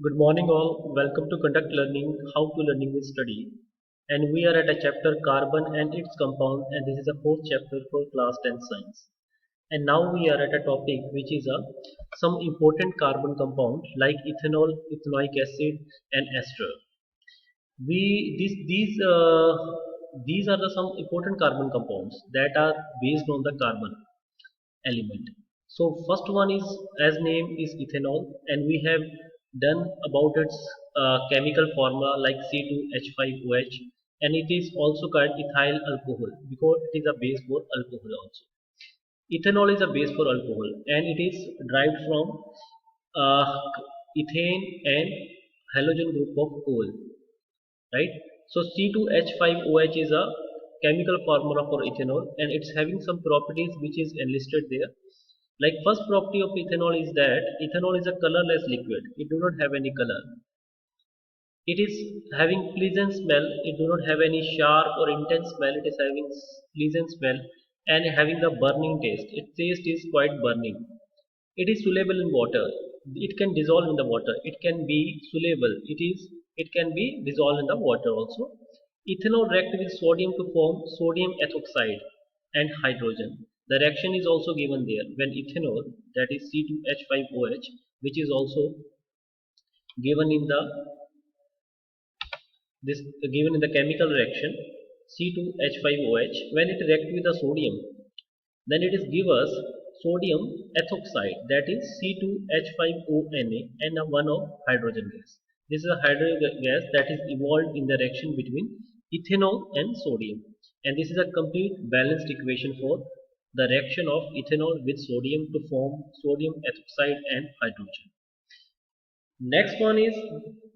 Good morning all. Welcome to Conduct Learning, How to Learning with Study. And we are at a chapter Carbon and its compound, and this is the fourth chapter for class 10 science. And now we are at a topic which is some important carbon compound like ethanol, ethanoic acid and ester. These are some important carbon compounds that are based on the carbon element. So first one is, as name is, ethanol, and we have done about its chemical formula like C2H5OH, and it is also called ethyl alcohol because it is a base for alcohol also. Ethanol is a base for alcohol and it is derived from uh, ethane and halogen group of coal, right? So C2H5OH is a chemical formula for ethanol and it's having some properties which is enlisted there. Like first property of ethanol is that ethanol is a colorless liquid. It do not have any color. It is having pleasant smell. It do not have any sharp or intense smell. It is having pleasant smell and having the burning taste. Its taste is quite burning. It is soluble in water. It can dissolve in the water. It can be soluble. It can be dissolved in the water also. Ethanol react with sodium to form sodium ethoxide and hydrogen. The reaction is also given there when ethanol, that is C2H5OH, which is also given in the this given in the chemical reaction C2H5OH, when it react with the sodium, then it is give us sodium ethoxide, that is C2H5ONA, and a one of hydrogen gas. This is a hydrogen gas that is evolved in the reaction between ethanol and sodium, and this is a complete balanced equation for the reaction of ethanol with sodium to form sodium ethoxide and hydrogen. Next one is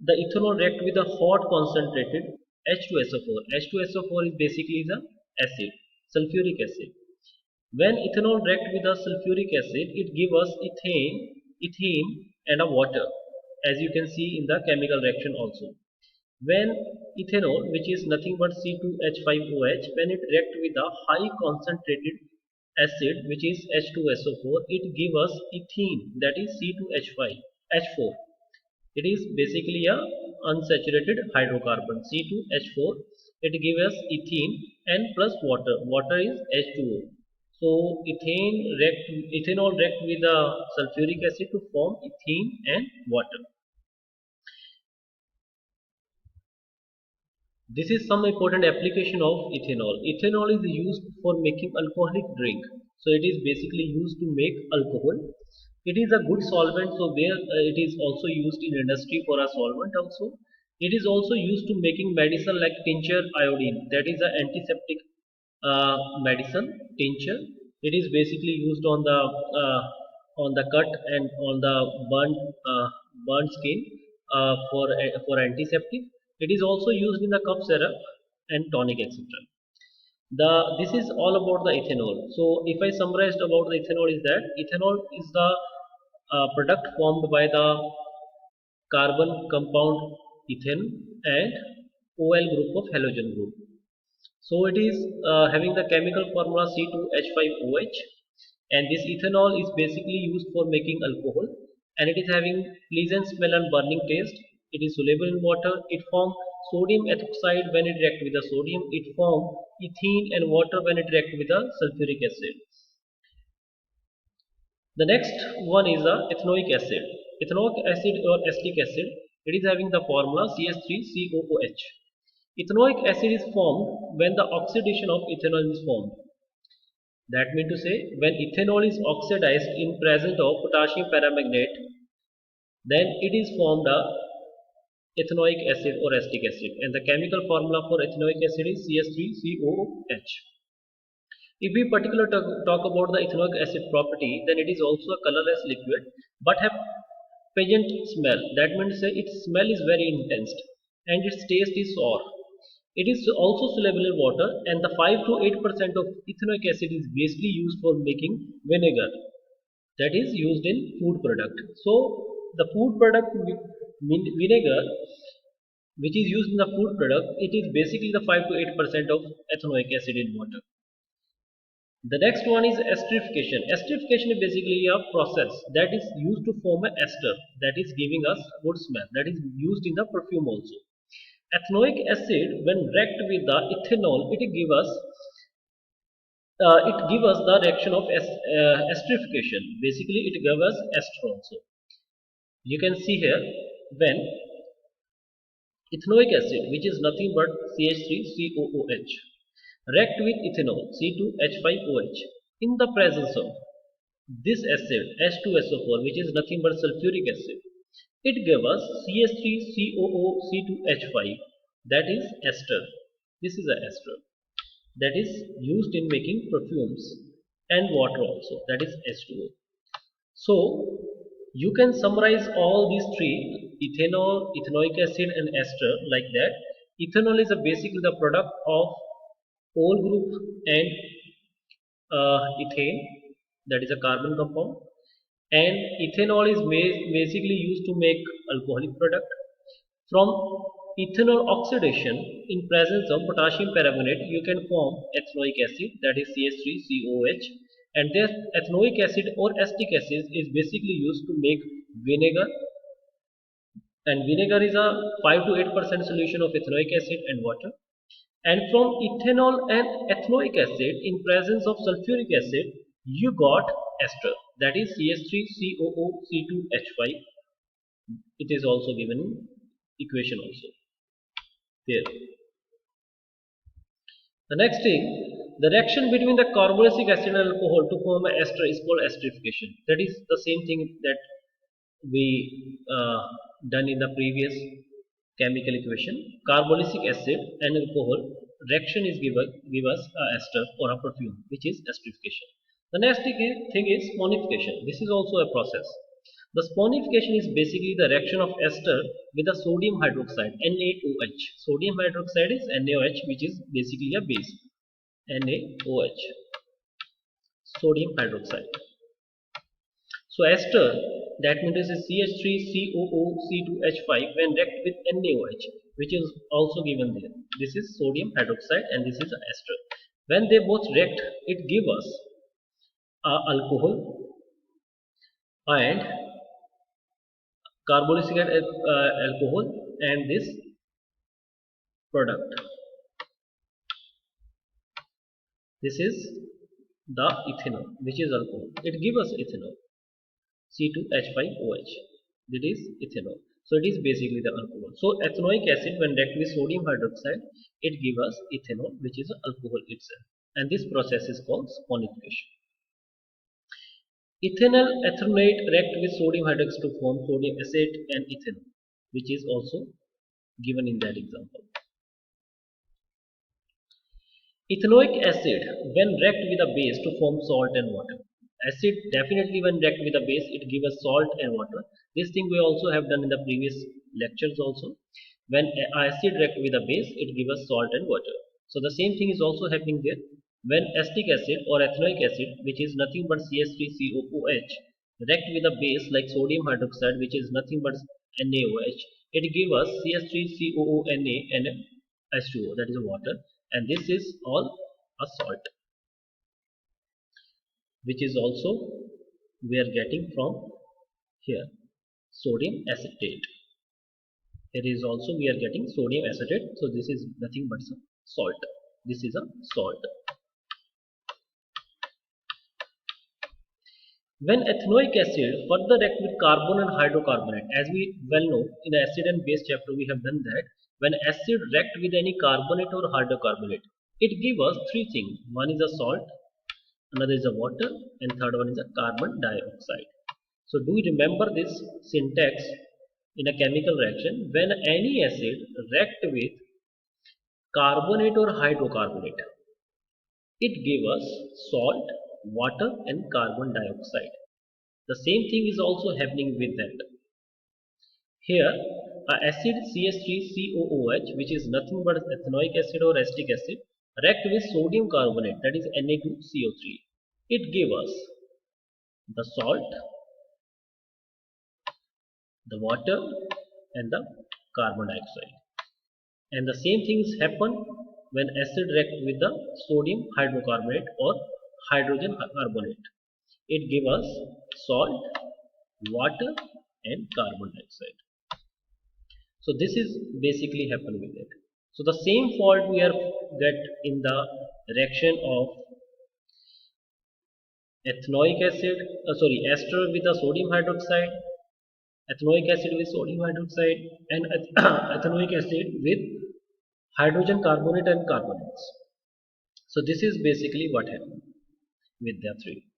the ethanol react with a hot concentrated H2SO4. H2SO4 is basically the acid, sulfuric acid. When ethanol react with a sulfuric acid, it gives us ethane and a water, as you can see in the chemical reaction also. When ethanol, which is nothing but C2H5OH, when it react with a high concentrated acid, which is H2SO4, it gives us ethene, that is C2H5, H4. It is basically a unsaturated hydrocarbon C2H4. It gives us ethene and plus water. Water is H2O. So ethanol react with the sulfuric acid to form ethene and water. This is some important application of ethanol. Ethanol is used for making alcoholic drink. So it is basically used to make alcohol. It is a good solvent, so where it is also used in industry for a solvent also. It is also used to making medicine like tincture iodine. That is an antiseptic medicine tincture. It is basically used on the cut and on the burnt skin for antiseptic. It is also used in the cough syrup and tonic, etc. This is all about the ethanol. So if I summarized about the ethanol is that ethanol is the product formed by the carbon compound ethane and OL group of halogen group. So it is having the chemical formula C2H5OH, and this ethanol is basically used for making alcohol, and it is having pleasant smell and burning taste. It is soluble in water. It forms sodium ethoxide when it reacts with the sodium. It forms ethene and water when it reacts with the sulfuric acid. The next one is the ethanoic acid. Ethanoic acid or acetic acid, it is having the formula CH3COOH. Ethanoic acid is formed when the oxidation of ethanol is formed. That means to say when ethanol is oxidized in presence of potassium permanganate, then it is formed a ethanoic acid or acetic acid, and the chemical formula for ethanoic acid is CH3COOH. If we particularly talk about the ethanoic acid property, then it is also a colorless liquid but have pungent smell. That means its smell is very intense and its taste is sour. It is also soluble in water, and the 5 to 8% of ethanoic acid is basically used for making vinegar, that is used in food product. So the food product vinegar which is used in the food product, it is basically the 5 to 8% of ethanoic acid in water. The next one is esterification. Esterification is basically a process that is used to form an ester that is giving us good smell, that is used in the perfume also. Ethanoic acid, when react with the ethanol, it give us the reaction of esterification. Basically, it gives us ester also. You can see here when ethanoic acid, which is nothing but CH3COOH, react with ethanol C2H5OH in the presence of this acid H2SO4, which is nothing but sulfuric acid, it gives us CH3COOC2H5, that is ester. This is a ester that is used in making perfumes, and water also, that is H2O. So you can summarize all these three, ethanol, ethanoic acid and ester, like that. Ethanol is basically the product of ol group and ethane, that is a carbon compound, and ethanol is basically used to make alcoholic product. From ethanol oxidation in presence of potassium permanganate, you can form ethanoic acid, that is CH3COH, and this ethanoic acid or acetic acid is basically used to make vinegar, and vinegar is a 5 to 8% solution of ethanoic acid and water. And from ethanol and ethanoic acid in presence of sulfuric acid, you got ester, that is CH3COOC2H5. It is also given in equation also there. The next thing, the reaction between the carbonic acid and alcohol to form an ester is called esterification. That is the same thing that we done in the previous chemical equation. Carbonic acid and alcohol reaction is give us a ester or a perfume, which is esterification. The next thing is sponification. This is also a process. The sponification is basically the reaction of ester with the sodium hydroxide, NaOH. Sodium hydroxide is NaOH, which is basically a base, NaOH, sodium hydroxide. So ester, that means is CH3COOC2H5 when react with NaOH, which is also given there. This is sodium hydroxide and this is ester. When they both react, it gives us alcohol and carbonic alcohol and this product. This is the ethanol, which is alcohol. It gives us ethanol, C2H5OH. That is ethanol. So it is basically the alcohol. So ethanoic acid when react with sodium hydroxide, it gives us ethanol, which is alcohol itself. And this process is called sponification. Ethanol ethanoate react with sodium hydroxide to form sodium acid and ethanol, which is also given in that example. Ethanoic acid when react with a base to form salt and water. Acid definitely when react with a base, it gives us salt and water. This thing we also have done in the previous lectures also. When acid react with a base, it gives us salt and water. So the same thing is also happening there. When acetic acid or ethanoic acid, which is nothing but CH3COOH, react with a base like sodium hydroxide, which is nothing but NaOH, it gives us CH3COONA and H2O, that is water, and this is all a salt, which is also we are getting from here sodium acetate. Here is also we are getting sodium acetate, so this is nothing but some salt. This is a salt. When ethanoic acid further react with carbon and hydrocarbonate, as we well know in the acid and base chapter we have done that, when acid react with any carbonate or hydrocarbonate, it gives us three things. One is a salt, another is a water, and third one is a carbon dioxide. So do you remember this syntax in a chemical reaction? When any acid react with carbonate or hydrocarbonate, it gives us salt, water and carbon dioxide. The same thing is also happening with that. Here acid CH3COOH, which is nothing but ethanoic acid or acetic acid, react with sodium carbonate, that is Na2CO3. It gives us the salt, the water and the carbon dioxide. And the same things happen when acid react with the sodium hydrocarbonate or hydrogen carbonate. It gives us salt, water and carbon dioxide. So this is basically happen with it. So the same fault we are get in the reaction of ethanoic acid, ester with the sodium hydroxide, ethanoic acid with sodium hydroxide, and ethanoic acid with hydrogen carbonate and carbonates. So this is basically what happened with the three.